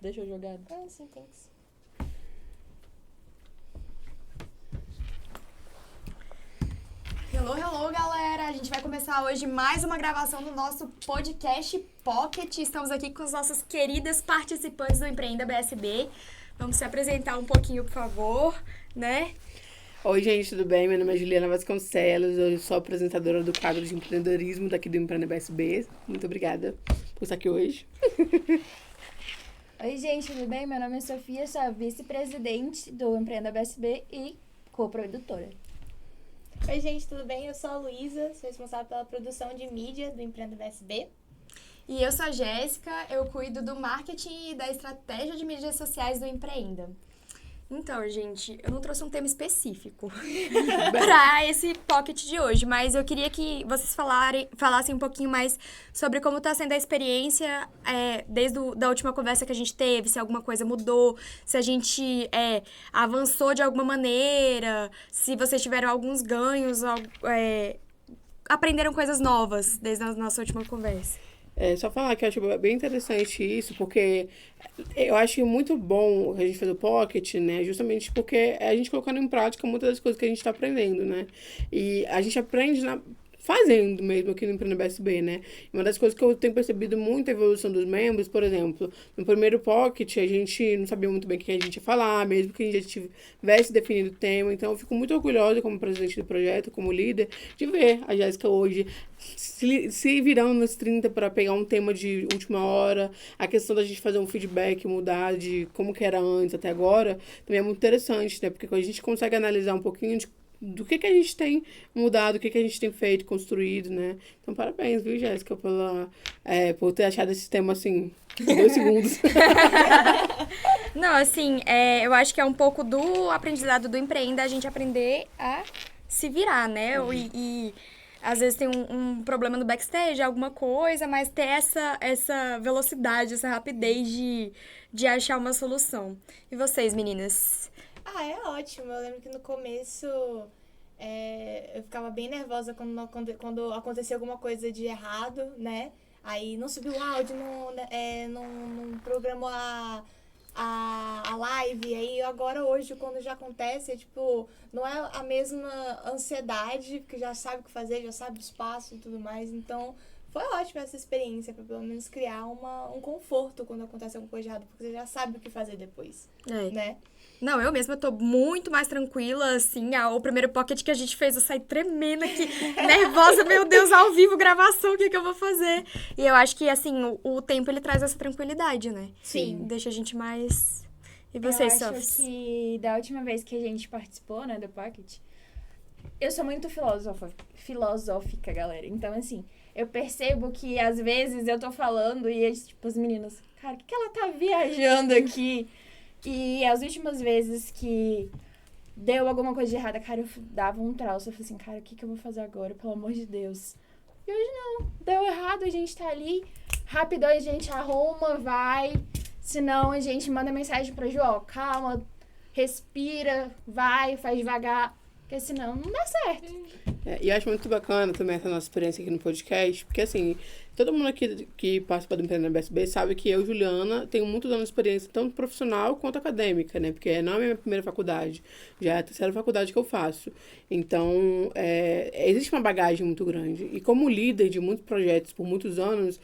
Deixa eu jogar. Sim, thanks. Hello, galera! A gente vai começar hoje mais uma gravação do nosso podcast Pocket. Estamos aqui com as nossas queridas participantes do Empreenda BSB. Vamos se apresentar um pouquinho, por favor, né? Oi, gente, tudo bem? Meu nome é Juliana Vasconcelos, eu sou apresentadora do quadro de empreendedorismo daqui do Empreenda BSB. Muito obrigada por estar aqui hoje. Oi, gente, tudo bem? Meu nome é Sofia, sou a vice-presidente do Empreenda BSB e coprodutora. Oi, gente, tudo bem? Eu sou a Luísa, sou responsável pela produção de mídia do Empreenda BSB. E eu sou a Jéssica, eu cuido do marketing e da estratégia de mídias sociais do Empreenda. Então, gente, eu não trouxe um tema específico para esse pocket de hoje, mas eu queria que vocês falassem um pouquinho mais sobre como está sendo a experiência desde a última conversa que a gente teve, se alguma coisa mudou, se a gente avançou de alguma maneira, se vocês tiveram alguns ganhos, aprenderam coisas novas desde a nossa última conversa. Só falar que eu acho bem interessante isso, porque eu acho muito bom a gente fazer o Pocket, né? Justamente porque é a gente colocando em prática muitas das coisas que a gente está aprendendo, né? E a gente aprende fazendo mesmo aqui no Empreenda BSB, né? Uma das coisas que eu tenho percebido muito a evolução dos membros, por exemplo, no primeiro Pocket a gente não sabia muito bem o que a gente ia falar, mesmo que a gente já tivesse definido o tema, então eu fico muito orgulhosa como presidente do projeto, como líder, de ver a Jéssica hoje se virando nos 30 para pegar um tema de última hora, a questão da gente fazer um feedback, mudar de como que era antes até agora, também é muito interessante, né? Porque a gente consegue analisar um pouquinho do que a gente tem mudado, o que a gente tem feito, construído, né? Então, parabéns, viu, Jéssica, por ter achado esse tema, assim, em 2 segundos. Não, assim, eu acho que é um pouco do aprendizado do Empreenda, a gente aprender a se virar, né? E às vezes tem um problema no backstage, alguma coisa, mas ter essa velocidade, essa rapidez de achar uma solução. E vocês, meninas? É ótimo. Eu lembro que no começo eu ficava bem nervosa quando acontecia alguma coisa de errado, né? Aí não subiu o áudio, não programou a live. Aí agora, hoje, quando já acontece, não é a mesma ansiedade, porque já sabe o que fazer, já sabe o espaço e tudo mais. Então, foi ótima essa experiência, pra pelo menos criar um conforto quando acontece alguma coisa errada, porque você já sabe o que fazer depois, né? Não, eu mesma tô muito mais tranquila, assim, o primeiro pocket que a gente fez, eu saí tremendo aqui, nervosa, meu Deus, ao vivo, gravação, o que eu vou fazer? E eu acho que, assim, o tempo, ele traz essa tranquilidade, né? Sim. Deixa a gente mais... E vocês, Eu acho Sofs? que da última vez que a gente participou, né, do Pocket, eu sou muito filosófica, galera. Então, assim, eu percebo que, às vezes, eu tô falando e, as meninas, cara, o que ela tá viajando aqui? E as últimas vezes que deu alguma coisa de errada, cara, eu dava um traço. Eu falei assim, cara, o que eu vou fazer agora, pelo amor de Deus? E hoje não, deu errado, a gente tá ali, rapidão a gente arruma, vai. Senão a gente manda mensagem pra Ju, calma, respira, vai, faz devagar, porque senão não dá certo. E eu acho muito bacana também essa nossa experiência aqui no podcast, porque assim, todo mundo aqui que participa do Empreenda BSB sabe que eu, Juliana, tenho muitos anos de experiência, tanto profissional quanto acadêmica, né? Porque não é a minha primeira faculdade, já é a 3ª faculdade que eu faço. Então, existe uma bagagem muito grande. E como líder de muitos projetos por muitos anos,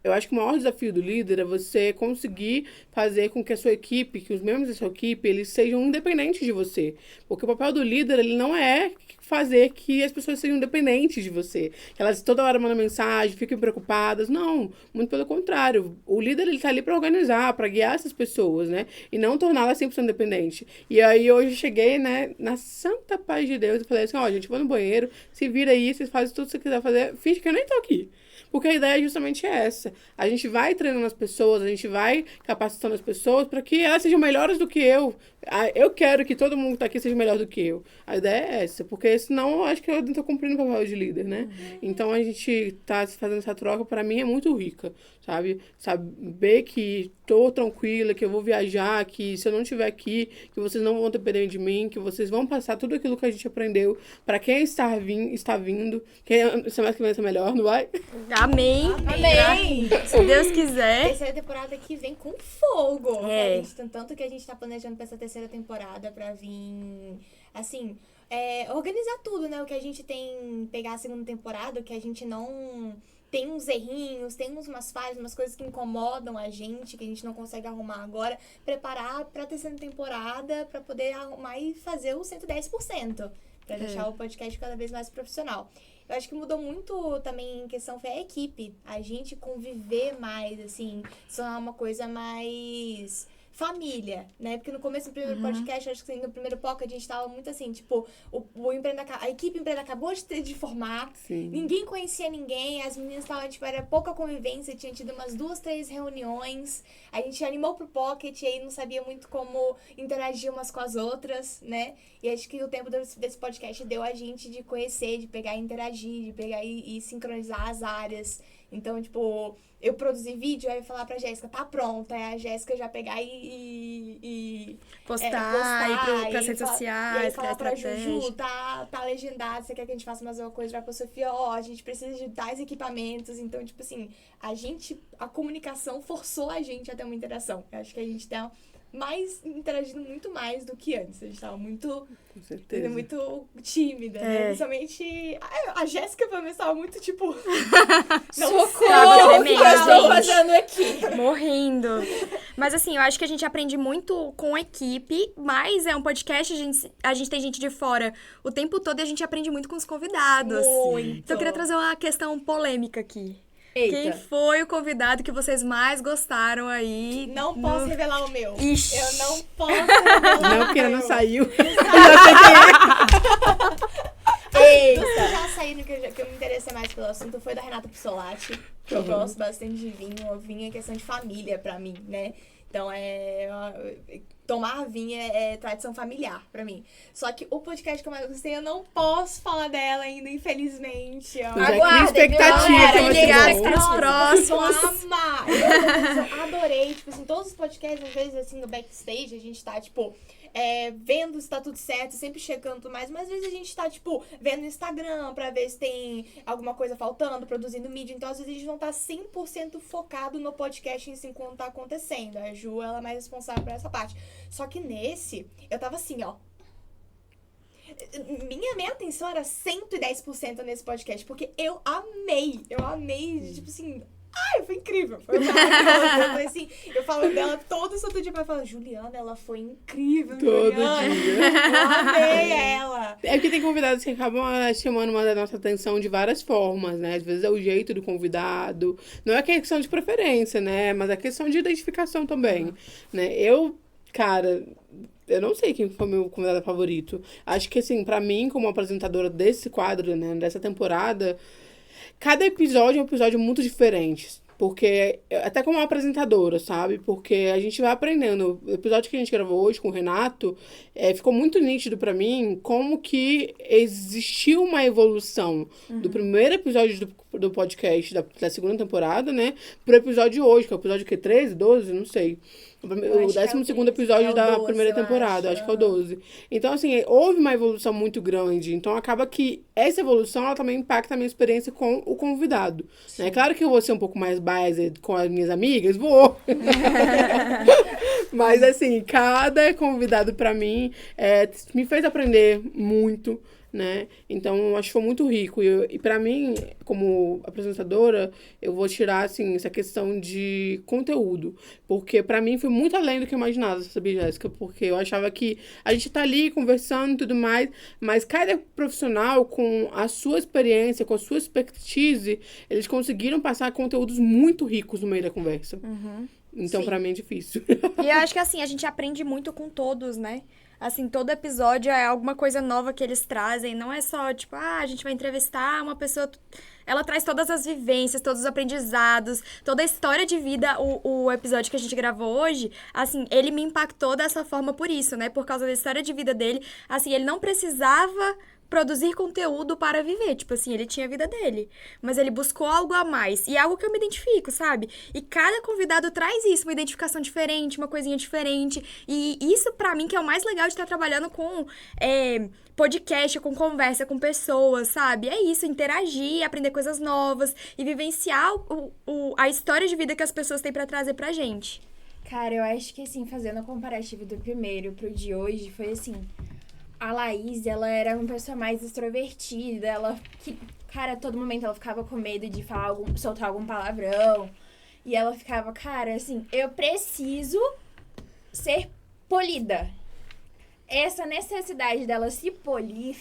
eu acho que o maior desafio do líder é você conseguir fazer com que a sua equipe, que os membros da sua equipe, eles sejam independentes de você. Porque o papel do líder, ele não é fazer que as pessoas sejam dependentes de você. Que elas toda hora mandam mensagem, fiquem preocupadas. Não, muito pelo contrário. O líder, ele tá ali para organizar, para guiar essas pessoas, né? E não torná-las 100% dependente. E aí, hoje, eu cheguei, né, na santa paz de Deus e falei assim, gente, vou no banheiro, se vira aí, vocês fazem tudo que você quiser fazer, finge que eu nem tô aqui. Porque a ideia é justamente essa. A gente vai treinando as pessoas, a gente vai capacitando as pessoas para que elas sejam melhores do que eu, Eu quero que todo mundo que tá aqui seja melhor do que eu. A ideia é essa, porque senão eu acho que eu não tô cumprindo o papel de líder, né? Então a gente tá fazendo essa troca, pra mim é muito rica, sabe? Saber que tô tranquila, que eu vou viajar, que se eu não estiver aqui, que vocês não vão depender de mim, que vocês vão passar tudo aquilo que a gente aprendeu pra quem está vindo. Quem semana que vem é melhor, não vai? Amém. Amém! Se Deus quiser. Terceira temporada que vem com fogo. É. Tanto que a gente tá planejando pra essa terceira temporada pra vir, assim, organizar tudo, né? O que a gente tem, pegar a segunda temporada, o que a gente não... Tem uns errinhos, tem umas falhas, umas coisas que incomodam a gente, que a gente não consegue arrumar agora. Preparar pra terceira temporada, pra poder arrumar e fazer o 110%. Pra deixar o podcast cada vez mais profissional. Eu acho que mudou muito também em questão foi a equipe. A gente conviver mais, assim, isso é uma coisa mais família, né? Porque no começo do primeiro podcast, acho que no primeiro POC a gente tava muito assim, tipo, a equipe Empreenda acabou de formar, Sim. ninguém conhecia ninguém, as meninas estavam, tipo, era pouca convivência, tinha tido umas 2, 3 reuniões, a gente animou pro Pocket e aí não sabia muito como interagir umas com as outras, né? E acho que o tempo desse podcast deu a gente de conhecer, de pegar e interagir, de pegar e sincronizar as áreas. Então, tipo, eu produzi vídeo, aí eu ia falar pra Jéssica, tá pronta. Aí a Jéssica já pegar e Postar, ir pras redes e aí sociais, criar falar pra estratégia. Juju, tá legendado, você quer que a gente faça mais uma coisa, vai pra Sofia, a gente precisa de tais equipamentos. Então, tipo assim, a comunicação forçou a gente a ter uma interação. Eu acho que a gente tá interagindo muito mais do que antes. A gente tava muito... Com certeza. Muito tímida, né? Principalmente a Jéssica, pelo menos, tava muito tipo. Socorro! Tava O que eu tremendo, estou gente. fazendo aqui? Morrendo. Mas assim, eu acho que a gente aprende muito com a equipe, mas é um podcast, a gente tem gente de fora o tempo todo e a gente aprende muito com os convidados. Muito. Então eu queria trazer uma questão polêmica aqui. Eita. Quem foi o convidado que vocês mais gostaram aí? Não posso revelar o meu. Ixi. Eu não posso revelar Não, o porque meu. ela não saiu. Eita. Já saíram que eu me interessei mais pelo assunto foi da Renata Pissolati. Que eu gosto bastante de vinho. Vinho é questão de família pra mim, né? Então, tomar vinho é tradição familiar pra mim. Só que o podcast que eu mais gostei, eu não posso falar dela ainda, infelizmente. Ó. Eu já cria Aguardem, expectativa viu, que galera? vai ser Ligados bom. pros próximos. Eu vou amar. Eu adorei. Tipo assim, todos os podcasts, às vezes, assim, no backstage, a gente tá, tipo... vendo se tá tudo certo, sempre checando tudo mais, mas às vezes a gente tá, tipo, vendo no Instagram pra ver se tem alguma coisa faltando, produzindo mídia, então às vezes a gente não tá 100% focado no podcast em si quando tá acontecendo. A Ju, ela é mais responsável por essa parte. Só que nesse, eu tava assim, ó. Minha atenção era 110% nesse podcast, porque eu amei, tipo assim... Ai, foi incrível. Foi maravilhoso. Eu falei assim, eu falo dela todo santo dia pra falar, Juliana, ela foi incrível, Todo Juliana. dia. Eu amei ela. É porque tem convidados que acabam chamando mais a nossa atenção de várias formas, né? Às vezes é o jeito do convidado. Não é questão de preferência, né? Mas é questão de identificação também, né? Cara, eu não sei quem foi meu convidado favorito. Acho que, assim, pra mim, como apresentadora desse quadro, né? Dessa temporada... Cada episódio é um episódio muito diferente. Porque, até como apresentadora, sabe? Porque a gente vai aprendendo. O episódio que a gente gravou hoje com o Renato, ficou muito nítido pra mim como que existiu uma evolução do primeiro episódio do podcast da segunda temporada, né? Pro episódio de hoje, que é o episódio que 13, 12, não sei. O 12º episódio da 12, primeira eu temporada, acho. acho que é o 12. Então, assim, houve uma evolução muito grande. Então, acaba que essa evolução, ela também impacta a minha experiência com o convidado. É claro que eu vou ser um pouco mais biased com as minhas amigas, vou. Mas, assim, cada convidado pra mim me fez aprender muito, né? Então, acho que foi muito rico. E pra mim, como apresentadora, eu vou tirar, assim, essa questão de conteúdo. Porque pra mim foi muito além do que eu imaginava, sabia, Jéssica? Porque eu achava que a gente tá ali conversando e tudo mais, mas cada profissional, com a sua experiência, com a sua expertise, eles conseguiram passar conteúdos muito ricos no meio da conversa. Então, Sim. pra mim, é difícil. E eu acho que, assim, a gente aprende muito com todos, né? Assim, todo episódio é alguma coisa nova que eles trazem. Não é só, tipo, a gente vai entrevistar uma pessoa... Ela traz todas as vivências, todos os aprendizados, toda a história de vida. O episódio que a gente gravou hoje, assim, ele me impactou dessa forma por isso, né? Por causa da história de vida dele. Assim, ele não precisava produzir conteúdo para viver. Tipo assim, ele tinha a vida dele. Mas ele buscou algo a mais. E é algo que eu me identifico, sabe? E cada convidado traz isso, uma identificação diferente, uma coisinha diferente. E isso, pra mim, que é o mais legal de estar trabalhando com podcast, com conversa com pessoas, sabe? É isso, interagir, aprender coisas novas e vivenciar a história de vida que as pessoas têm pra trazer pra gente. Cara, eu acho que, assim, fazendo o comparativo do primeiro pro de hoje, foi assim... A Laís, ela era uma pessoa mais extrovertida, cara, a todo momento ela ficava com medo de falar soltar algum palavrão. E ela ficava, cara, assim, eu preciso ser polida. Essa necessidade dela se polir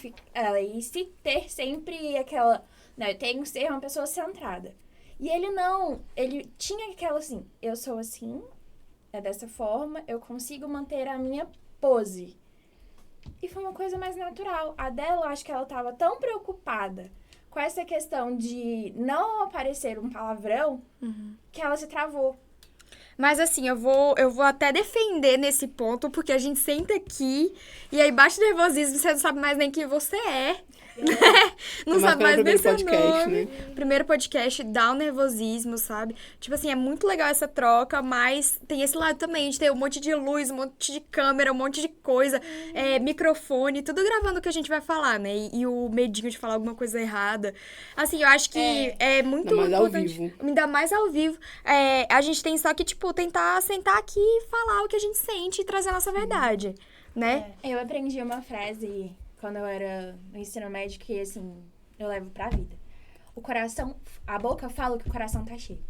e se ter sempre aquela... Não, eu tenho que ser uma pessoa centrada. E ele não, ele tinha aquela assim, eu sou assim, é dessa forma, eu consigo manter a minha pose. E foi uma coisa mais natural. A dela, eu acho que ela tava tão preocupada com essa questão de não aparecer um palavrão que ela se travou. Mas assim, eu vou até defender nesse ponto, porque a gente senta aqui e aí bate nervosismo, você não sabe mais nem quem você é. Né? Não Mas sabe mais pelo nem seu primeiro podcast, nome. né? Primeiro podcast dá um nervosismo, sabe? Tipo assim, é muito legal essa troca, mas tem esse lado também de ter um monte de luz, um monte de câmera, um monte de coisa, microfone, tudo gravando o que a gente vai falar, né? E o medinho de falar alguma coisa errada. Assim, eu acho que é muito Ainda mais ao importante. vivo. Ainda mais ao vivo. A gente tem só que, tipo, tentar sentar aqui e falar o que a gente sente e trazer a nossa verdade, né? Eu aprendi uma frase quando eu era no ensino médio que, assim, eu levo pra vida. A boca fala que o coração tá cheio.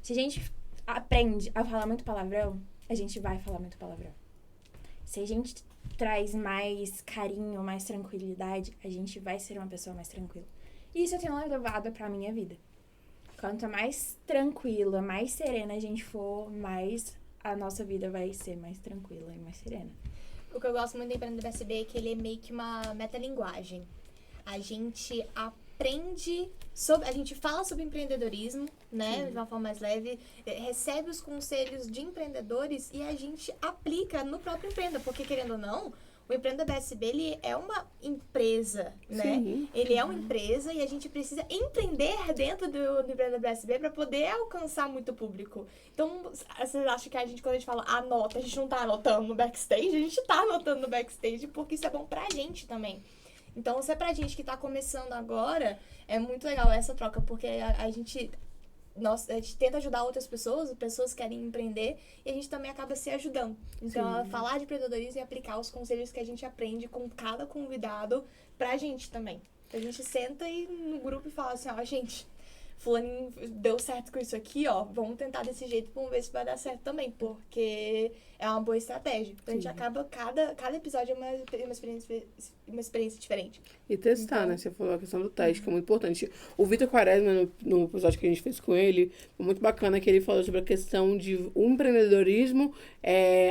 Se a gente aprende a falar muito palavrão, a gente vai falar muito palavrão. Se a gente traz mais carinho, mais tranquilidade, a gente vai ser uma pessoa mais tranquila. E isso eu tenho levado pra minha vida. Quanto mais tranquila, mais serena a gente for, mais a nossa vida vai ser mais tranquila e mais serena. O que eu gosto muito do Empreender BSB é que ele é meio que uma metalinguagem. A gente aprende a gente fala sobre empreendedorismo, né, de uma forma mais leve, recebe os conselhos de empreendedores e a gente aplica no próprio Empreenda, porque querendo ou não, o Empreenda BSB, ele é uma empresa, né? Sim. Ele é uma empresa e a gente precisa empreender dentro do Empreenda BSB para poder alcançar muito público. Então, vocês acham que quando a gente fala anota, a gente não tá anotando no backstage? A gente tá anotando no backstage porque isso é bom pra gente também. Então, se é pra gente que tá começando agora, é muito legal essa troca, porque a gente tenta ajudar outras pessoas querem empreender, e a gente também acaba se ajudando. Então, falar de empreendedorismo e aplicar os conselhos que a gente aprende com cada convidado pra gente também. A gente senta no grupo e fala assim, gente, fulaninho deu certo com isso aqui, vamos tentar desse jeito, vamos ver se vai dar certo também, porque é uma boa estratégia. Então, a gente acaba, cada episódio é uma experiência diferente. E testar, né? Você falou a questão do teste, que é muito importante. O Vitor Quaresma, no episódio que a gente fez com ele, foi muito bacana que ele falou sobre a questão de o empreendedorismo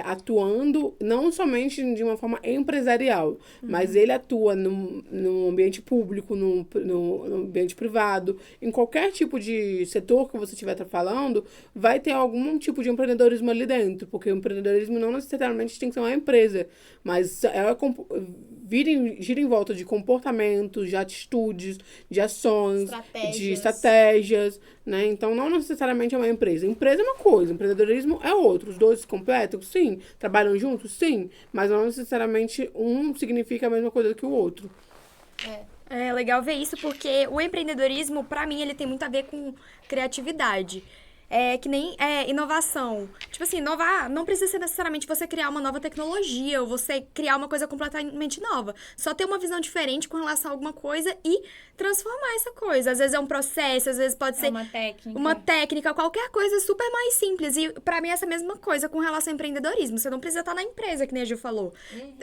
atuando não somente de uma forma empresarial, mas ele atua no ambiente público, no ambiente privado, em qualquer tipo de setor que você estiver falando, vai ter algum tipo de empreendedorismo ali dentro, porque o empreendedorismo não necessariamente tem que ser uma empresa, mas gira em volta de comportamentos, de atitudes, de ações, de estratégias, né? Então, não necessariamente é uma empresa. Empresa é uma coisa, empreendedorismo é outro. Os dois se completam, sim. Trabalham juntos, sim. Mas não necessariamente um significa a mesma coisa que o outro. É legal ver isso, porque o empreendedorismo, pra mim, ele tem muito a ver com criatividade. Que nem inovação. Tipo assim, inovar não precisa ser necessariamente você criar uma nova tecnologia ou você criar uma coisa completamente nova. Só ter uma visão diferente com relação a alguma coisa e transformar essa coisa. Às vezes é um processo, às vezes pode ser uma técnica, qualquer coisa super mais simples. E pra mim é essa mesma coisa com relação ao empreendedorismo. Você não precisa estar na empresa, que nem a Ju falou.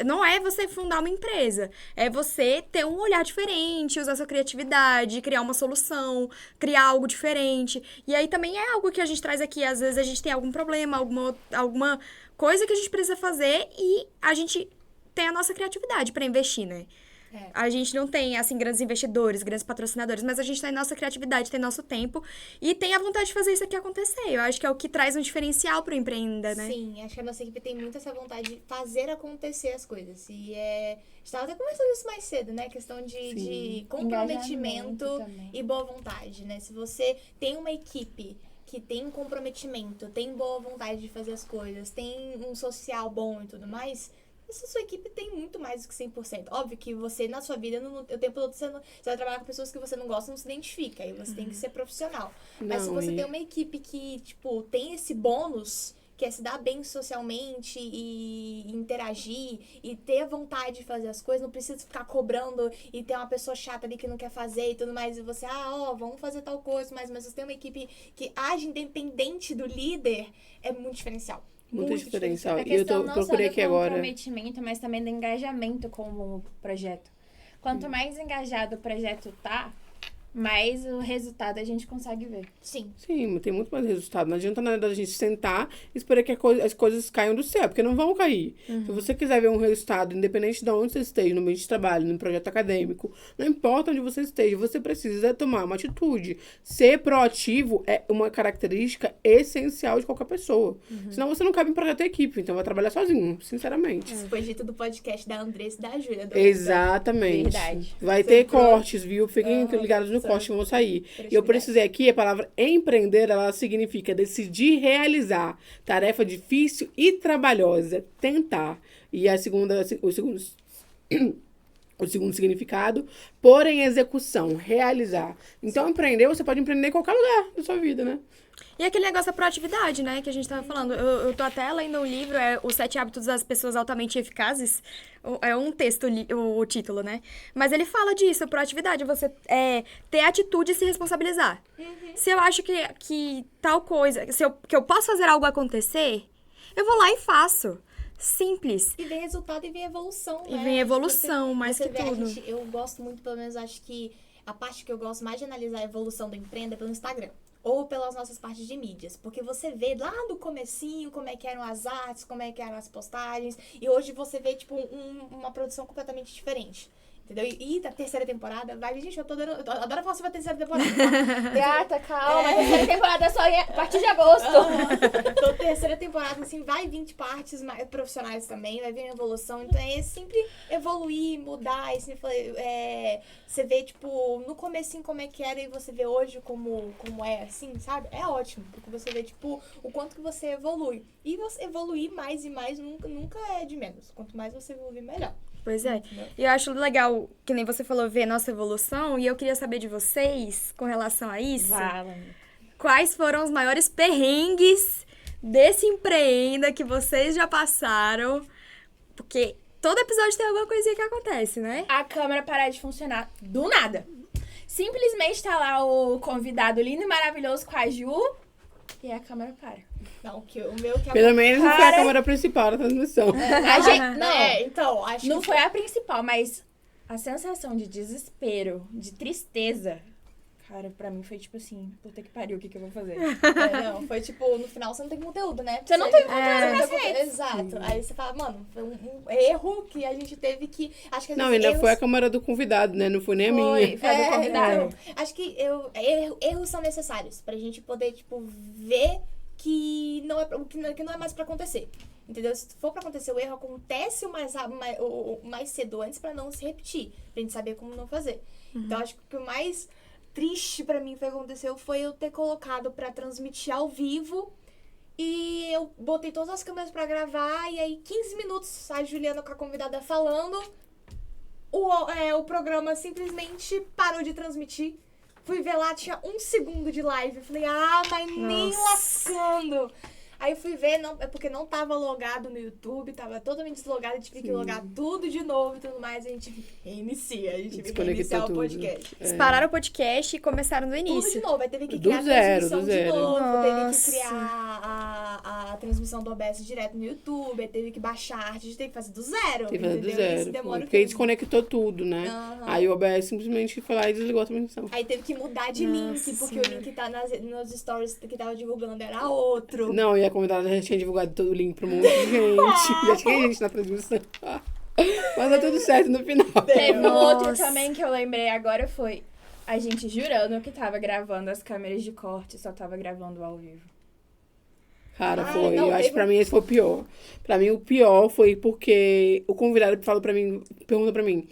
Não é você fundar uma empresa. É você ter um olhar diferente, usar sua criatividade, criar uma solução, criar algo diferente. E aí também é algo que que a gente traz aqui, às vezes a gente tem algum problema, alguma coisa que a gente precisa fazer e a gente tem a nossa criatividade pra investir, né? A gente não tem, assim, grandes investidores, grandes patrocinadores, mas a gente tem nossa criatividade, tem nosso tempo e tem a vontade de fazer isso aqui acontecer. Eu acho que é o que traz um diferencial pro Empreenda, né? Sim, acho que a nossa equipe tem muito essa vontade de fazer acontecer as coisas. E a gente estava até conversando isso mais cedo, né? Questão de comprometimento e boa vontade, né? Se você tem uma equipe que tem um comprometimento, tem boa vontade de fazer as coisas, tem um social bom e tudo mais, essa sua equipe tem muito mais do que 100%. Óbvio que você, na sua vida, o tempo todo, você vai trabalhar com pessoas que você não gosta, não se identifica. Aí você tem que ser profissional. Mas se você tem uma equipe que, tipo, tem esse bônus, que é se dar bem socialmente e interagir e ter vontade de fazer as coisas, não precisa ficar cobrando e ter uma pessoa chata ali que não quer fazer e tudo mais, e você, vamos fazer tal coisa, mas você tem uma equipe que age independente do líder, é muito diferencial. Muito diferencial. A E eu questão não procurei só do aqui agora. comprometimento, mas também do engajamento com o projeto. Quanto mais engajado o projeto tá, mais o resultado a gente consegue ver. Sim. Sim, tem muito mais resultado. Não adianta nada da gente sentar e esperar que as coisas caiam do céu, porque não vão cair. Se você quiser ver um resultado, independente de onde você esteja, no meio de trabalho, no projeto acadêmico, não importa onde você esteja, você precisa tomar uma atitude. Ser proativo é uma característica essencial de qualquer pessoa. Senão você não cabe em projeto e equipe, então vai trabalhar sozinho, sinceramente. Isso foi dito do podcast da Andressa e da Júlia. Exatamente. Verdade. Vai ter cortes, viu? Fiquem ligados no corte que vão sair. E eu precisei aqui, a palavra empreender, ela significa decidir realizar. Tarefa difícil e trabalhosa. Tentar. E o segundo significado, pôr em execução, realizar. Então, empreender, você pode empreender em qualquer lugar da sua vida, né? E aquele negócio da proatividade, né, que a gente tava falando. Eu tô até lendo um livro, Os 7 Hábitos das Pessoas Altamente Eficazes. É um texto, o título, né? Mas ele fala disso, proatividade, você ter atitude e se responsabilizar. Se eu acho que tal coisa, que eu posso fazer algo acontecer, eu vou lá e faço. Simples. E vem resultado e vem evolução, né? E vem evolução, mais que vê, tudo. Eu gosto muito, pelo menos, acho que a parte que eu gosto mais de analisar a evolução do Empreenda é pelo Instagram. Ou pelas nossas partes de mídias. Porque você vê lá no comecinho como é que eram as artes, como é que eram as postagens. E hoje você vê, tipo, uma produção completamente diferente. Entendeu? E da terceira temporada, gente, eu adoro falar sobre a terceira temporada. Gata, calma, a terceira temporada é só a partir de agosto. Então, terceira temporada, assim, vai 20 partes mais profissionais também, vai vir uma evolução. Então, é sempre evoluir, mudar. E sempre, você vê, tipo, no comecinho como é que era e você vê hoje como é, assim, sabe? É ótimo, porque você vê, tipo, o quanto que você evolui. E você evoluir mais e mais nunca é de menos. Quanto mais você evoluir, melhor. Pois é. E eu acho legal, que nem você falou, ver nossa evolução. E eu queria saber de vocês, com relação a isso. Quais foram os maiores perrengues desse Empreenda que vocês já passaram? Porque todo episódio tem alguma coisinha que acontece, né? A câmera parar de funcionar do nada. Simplesmente tá lá o convidado lindo e maravilhoso com a Ju e a câmera para. Não, o meu que Pelo menos não foi a câmera principal da transmissão. A gente, então, acho não que foi a principal, mas a sensação de desespero, de tristeza, cara, pra mim foi tipo assim, puta que pariu, o que eu vou fazer? não, foi tipo, no final você não tem conteúdo, né? Você não tem conteúdo nas nas redes. Exato. Aí você fala, mano, foi um erro que a gente teve que... Acho que às Não, vezes ainda foi a câmera do convidado, né? Não foi nem a minha. Foi do convidado. Então, acho que erros são necessários pra gente poder, tipo, ver que não é mais pra acontecer. Entendeu? Se for pra acontecer o erro, acontece o mais cedo antes pra não se repetir. Pra gente saber como não fazer. Então, acho que o mais triste pra mim aconteceu foi eu ter colocado pra transmitir ao vivo. E eu botei todas as câmeras pra gravar. E aí, 15 minutos, a Juliana com a convidada falando. O programa simplesmente parou de transmitir. Fui ver lá, tinha 1 segundo de live. Eu falei, mas nem lascando. Aí eu fui ver, não, é porque não tava logado no YouTube, tava totalmente deslogado, eu tive que logar tudo de novo e tudo mais, a gente reinicia, a gente tive que Desconectou reiniciar o tudo. podcast. Pararam o podcast e começaram do Tudo de início. novo, aí teve que Do criar zero, a transmissão do de zero. novo, teve que Nossa. criar a transmissão do OBS direto no YouTube, aí teve que baixar a arte, a gente teve que fazer do zero, Tem que fazer do entendeu? Isso zero. demora Porque aí um tempo. desconectou tudo, né? Aham. Aí o OBS simplesmente foi lá e desligou a transmissão. Aí teve que mudar de Nossa link, porque Senhora. o link tá nos stories que tava divulgando era outro. Não, e a convidada já tinha divulgado todo o link pra um monte de gente. Já tinha gente na transmissão. Mas deu tudo certo no final. Teve um outro Nossa. também que eu lembrei agora, foi a gente jurando que tava gravando as câmeras de corte, só tava gravando ao vivo. Cara, Ai, foi. não, Eu acho teve que pra mim esse foi o pior. Pra mim, o pior foi porque o convidado falou pra mim, pergunta pra mim,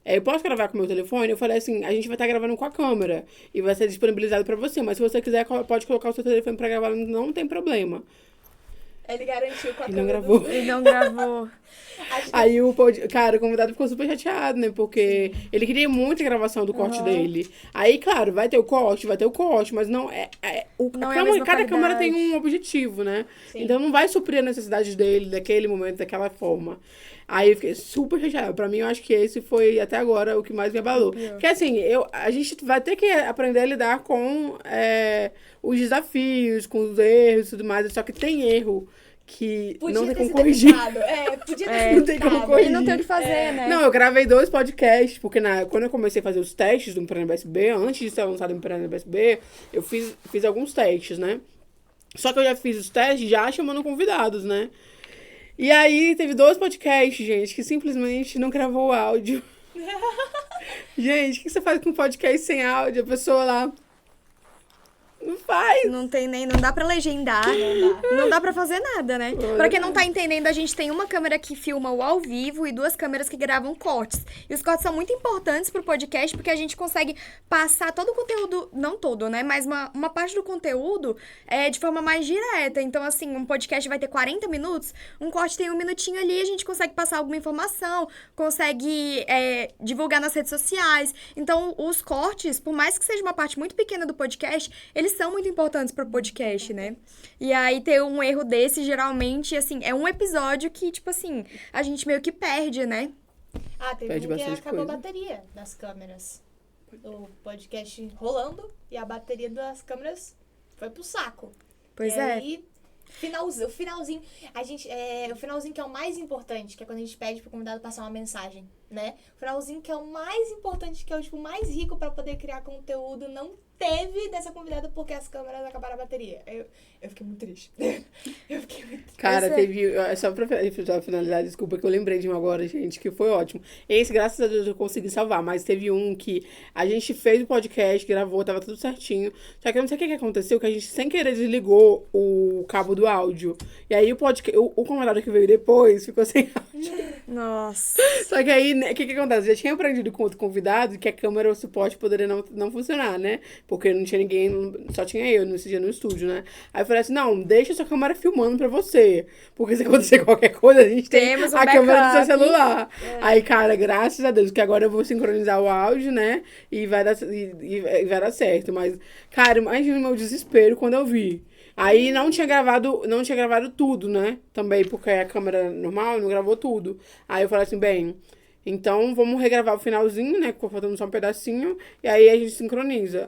eu posso gravar com o meu telefone? Eu falei assim, a gente vai estar gravando com a câmera e vai ser disponibilizado pra você, mas se você quiser, pode colocar o seu telefone pra gravar, não tem problema. Ele garantiu com a Ele não câmera gravou. do- Ele não gravou. Acho que Aí cara, o convidado ficou super chateado, né? Porque ele queria muito a gravação do corte dele. Aí, claro, vai ter o corte, mas não Não é a mesma cada câmera qualidade. tem um objetivo, né? Sim. Então não vai suprir a necessidade dele daquele momento, daquela forma. Aí eu fiquei super chateada. Pra mim, eu acho que esse foi até agora o que mais me abalou. Porque assim, a gente vai ter que aprender a lidar com os desafios, com os erros e tudo mais. Só que tem erro que podia não tem ter como sido corrigir. evitado. Podia ter sido não tem como evitado. corrigir. E não tem o que fazer, né? Não, eu gravei 2 podcasts, porque quando eu comecei a fazer os testes do Empreendendo BSB, antes de ser lançado o Empreendendo BSB, eu fiz alguns testes, né? Só que eu já fiz os testes já chamando convidados, né? E aí teve 2 podcasts, gente, que simplesmente não gravou o áudio. Gente, o que você faz com um podcast sem áudio? A pessoa lá não faz. Não tem nem, não dá pra legendar, não dá pra fazer nada, né? Pra quem não tá entendendo, a gente tem uma câmera que filma o ao vivo e 2 câmeras que gravam cortes. E os cortes são muito importantes pro podcast porque a gente consegue passar todo o conteúdo, não todo, né? Mas uma parte do conteúdo de forma mais direta. Então, assim, um podcast vai ter 40 minutos, um corte tem 1 minutinho ali, a gente consegue passar alguma informação, consegue divulgar nas redes sociais. Então, os cortes, por mais que seja uma parte muito pequena do podcast, eles são muito importantes pro podcast, né? E aí ter um erro desse, geralmente, assim, é um episódio que, tipo assim, a gente meio que perde, né? Teve Perde um que bastante acabou coisa. a bateria das câmeras. O podcast rolando e a bateria das câmeras foi pro saco. Pois e é. aí, o finalzinho, o finalzinho que é o mais importante, que é quando a gente pede pro convidado passar uma mensagem, né? O finalzinho que é o mais importante, que é o tipo mais rico pra poder criar conteúdo, não teve dessa convidada porque as câmeras acabaram a bateria. Eu fiquei muito triste. Eu fiquei muito triste. Cara, Pois é. teve. Só pra finalizar, desculpa que eu lembrei de um agora, gente, que foi ótimo. Esse, graças a Deus, eu consegui salvar, mas teve um que a gente fez o podcast, gravou, tava tudo certinho. Só que eu não sei o que aconteceu, que a gente sem querer desligou o cabo do áudio. E aí o convidado que veio depois ficou sem áudio. Nossa. Só que aí, né, o que acontece? Eu já tinha aprendido com outro convidado que a câmera, o suporte poderia não funcionar, né? Porque não tinha ninguém, só tinha eu nesse dia no estúdio, né? Aí eu falei assim, não, deixa a sua câmera filmando pra você. Porque se acontecer qualquer coisa, a gente tem Temos um a câmera do seu backup. celular. Aí, cara, graças a Deus, que agora eu vou sincronizar o áudio, né? E vai dar certo. Mas, cara, imagina o meu desespero quando eu vi. Aí não tinha gravado tudo, né? Também, porque a câmera normal não gravou tudo. Aí eu falei assim, bem, então vamos regravar o finalzinho, né? Faltando só um pedacinho. E aí a gente sincroniza.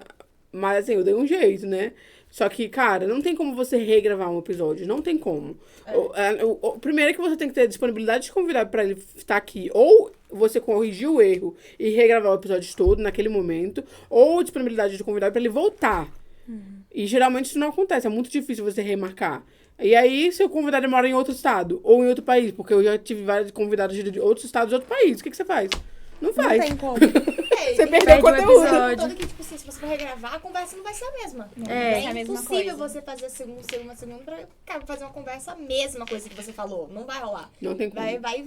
Mas assim, eu dei um jeito, né? Só que, cara, não tem como você regravar um episódio. Não tem como. O primeiro é que você tem que ter disponibilidade de convidado pra ele estar aqui. Ou você corrigir o erro e regravar o episódio todo naquele momento. Ou disponibilidade de convidado pra ele voltar. E geralmente isso não acontece. É muito difícil você remarcar. E aí, se o convidado mora em outro estado ou em outro país, porque eu já tive vários convidados de outros estados e outros países, o que você faz? Não Não faz. tem como. Você perdeu o perde o conteúdo. episódio. Todo que, tipo assim, se você for regravar, a conversa não vai ser a mesma. É a mesma impossível coisa. você fazer segundo pra fazer uma conversa a mesma coisa que você falou. Não vai rolar. Não tem como. Vai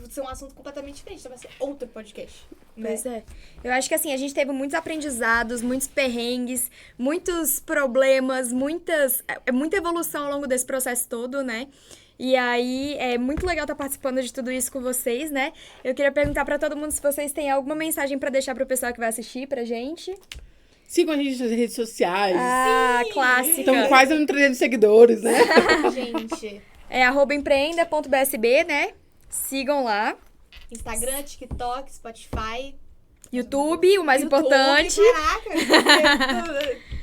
ser um assunto completamente diferente. Então vai ser outro podcast. Né? Pois é. Eu acho que assim, a gente teve muitos aprendizados, muitos perrengues, muitos problemas, muita evolução ao longo desse processo todo, né? E aí, é muito legal estar participando de tudo isso com vocês, né? Eu queria perguntar pra todo mundo se vocês têm alguma mensagem pra deixar pro pessoal que vai assistir pra gente. Sigam a gente nas redes sociais. Ah, clássica. Estamos quase no 300 seguidores, né? Gente, É @empreenda.bsb, né? Sigam lá. Instagram, TikTok, Spotify. YouTube, o mais YouTube, importante. Caraca!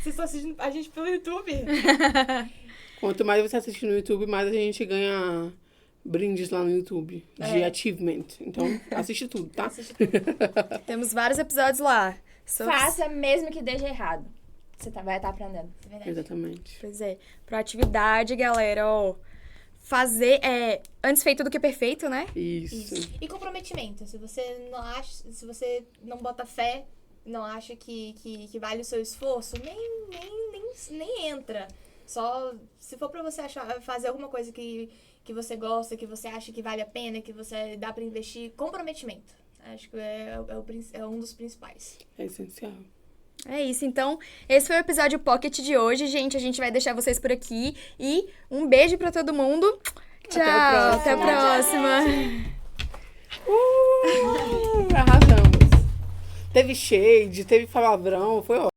Vocês estão assistindo a gente pelo YouTube? Quanto mais você assistir no YouTube, mais a gente ganha brindes lá no YouTube de achievement. Então, assiste tudo, tá? Assiste tudo. Temos vários episódios lá. Faça mesmo que dê errado. Você vai estar aprendendo. É verdade. Exatamente. Pois é. Proatividade, galera, ó. Fazer antes feito do que perfeito, né? Isso. E comprometimento. Se você não acha, se você não bota fé, não acha que vale o seu esforço, nem entra. Só se for pra você fazer alguma coisa que você gosta, que você acha que vale a pena, que você dá pra investir, comprometimento. Acho que é um dos principais. É essencial. É isso, então, esse foi o episódio Pocket de hoje, gente. A gente vai deixar vocês por aqui. E um beijo pra todo mundo. Tchau, até a próxima. Arrasamos. Teve shade, teve palavrão, foi ótimo.